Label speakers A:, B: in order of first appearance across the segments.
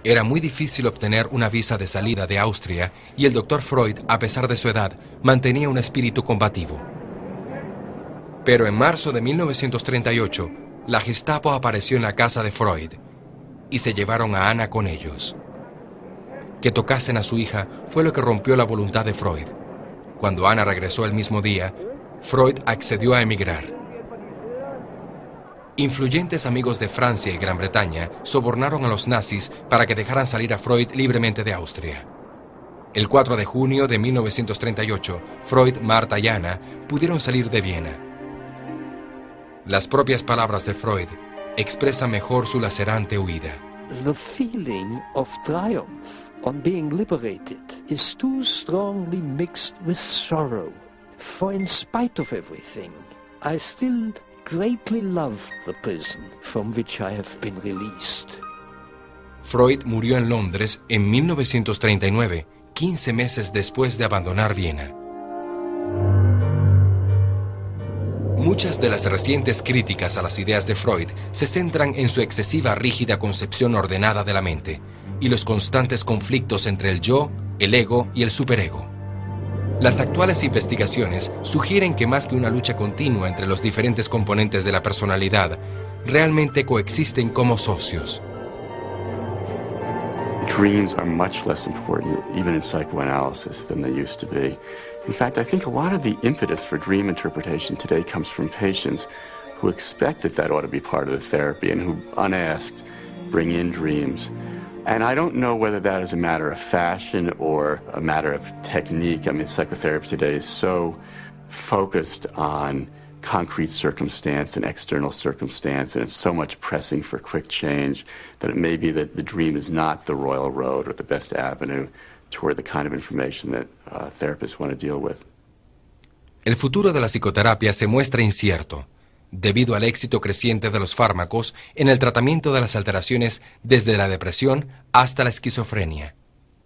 A: Era muy difícil obtener una visa de salida de Austria y el doctor Freud, a pesar de su edad, mantenía un espíritu combativo. Pero en marzo de 1938, la Gestapo apareció en la casa de Freud y se llevaron a Anna con ellos. Que tocasen a su hija fue lo que rompió la voluntad de Freud. Cuando Anna regresó el mismo día, Freud accedió a emigrar. Influyentes amigos de Francia y Gran Bretaña sobornaron a los nazis para que dejaran salir a Freud libremente de Austria. El 4 de junio de 1938, Freud, Marta y Anna pudieron salir de Viena. Las propias palabras de Freud expresan mejor su lacerante huida.
B: The feeling of triumph on being liberated is too strongly mixed with sorrow. For in spite of everything, I still greatly love the prison from which I have been released.
A: Freud murió en Londres en 1939, 15 meses después de abandonar Viena. Muchas de las recientes críticas a las ideas de Freud se centran en su excesiva rígida concepción ordenada de la mente y los constantes conflictos entre el yo, el ego y el superego. Las actuales investigaciones sugieren que más que una lucha continua entre los diferentes componentes de la personalidad, realmente coexisten como socios.
C: Dreams are much less important, even in psychoanalysis, than they used to be. In fact, I think a lot of the impetus for dream interpretation today comes from patients who expect that ought to be part of the therapy and who, unasked, bring in dreams. And I don't know whether that is a matter of fashion or a matter of technique. I mean, psychotherapy today is so focused on concrete circumstance and external circumstance, and it's so much pressing for quick change that it may be that the dream is not the royal road or the best avenue toward the kind of information that therapists want to deal with.
A: El futuro de la psicoterapia se muestra incierto, debido al éxito creciente de los fármacos en el tratamiento de las alteraciones desde la depresión hasta la esquizofrenia.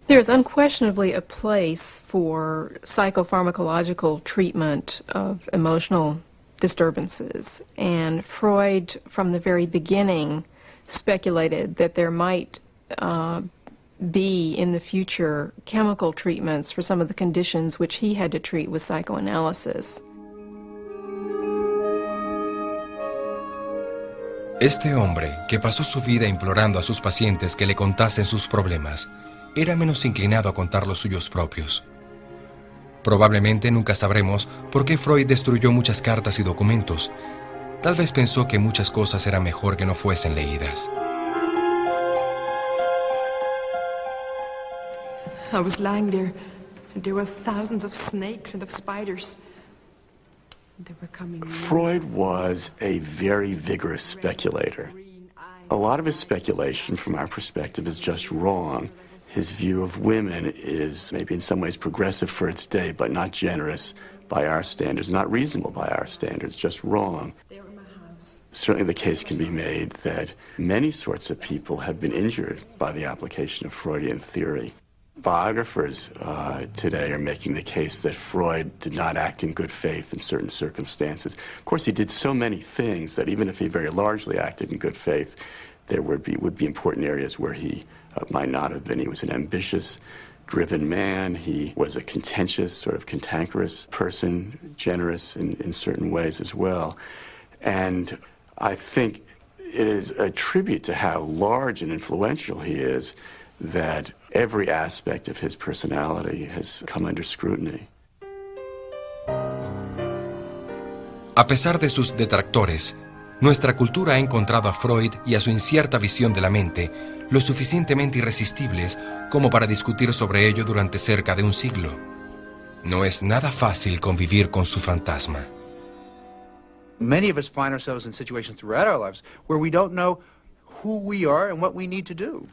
D: There's unquestionably a place for psychopharmacological treatment of emotional disturbances, and Freud, from the very beginning, speculated that there might be in the future chemical treatments for some of the conditions which he had to treat with psychoanalysis.
A: Este hombre, que pasó su vida implorando a sus pacientes que le contasen sus problemas, era menos inclinado a contar los suyos propios. Probablemente nunca sabremos por qué Freud destruyó muchas cartas y documentos. Tal vez pensó que muchas cosas eran mejor que no fuesen leídas.
E: I was lying there, and there were thousands of snakes and of spiders. They were coming.
C: Freud was a very vigorous speculator. A lot of his speculation, from our perspective, is just wrong. His view of women is maybe in some ways progressive for its day, but not generous by our standards, not reasonable by our standards, just wrong. Certainly the case can be made that many sorts of people have been injured by the application of Freudian theory. Biographers today are making the case that Freud did not act in good faith in certain circumstances. Of course, he did so many things that even if he very largely acted in good faith, there would be important areas where he might not have been. He was an ambitious, driven man. He was a contentious, sort of cantankerous person, generous in certain ways as well. And I think it is a tribute to how large and influential he is that every aspect of his personality has come under scrutiny.
A: A pesar de sus detractores, nuestra cultura ha encontrado a Freud y a su incierta visión de la mente lo suficientemente irresistibles como para discutir sobre ello durante cerca de un siglo. No es nada fácil convivir con su fantasma.
F: Many of us find ourselves in situations throughout our lives where we don't know who we are and what we need to do.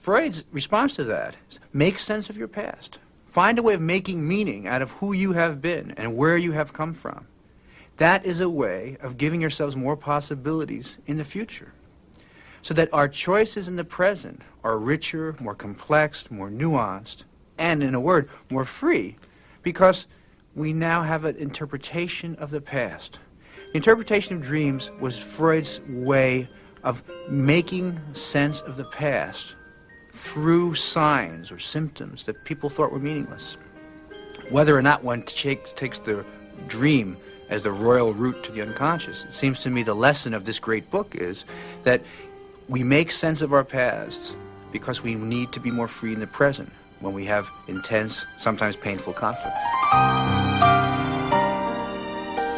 F: Freud's response to that is make sense of your past. Find a way of making meaning out of who you have been and where you have come from. That is a way of giving yourselves more possibilities in the future, so that our choices in the present are richer, more complex, more nuanced, and, in a word, more free, because we now have an interpretation of the past Interpretation of dreams was Freud's way of making sense of the past through signs or symptoms that people thought were meaningless. Whether or not one takes the dream as the royal route to the unconscious, it seems to me the lesson of this great book is that we make sense of our pasts because we need to be more free in the present when we have intense, sometimes painful conflict.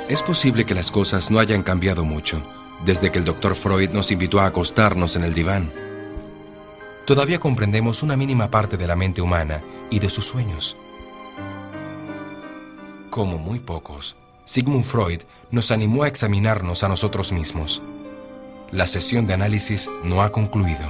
A: Es posible que las cosas no hayan cambiado mucho desde que el Dr. Freud nos invitó a acostarnos en el diván. Todavía comprendemos una mínima parte de la mente humana y de sus sueños. Como muy pocos, Sigmund Freud nos animó a examinarnos a nosotros mismos. La sesión de análisis no ha concluido.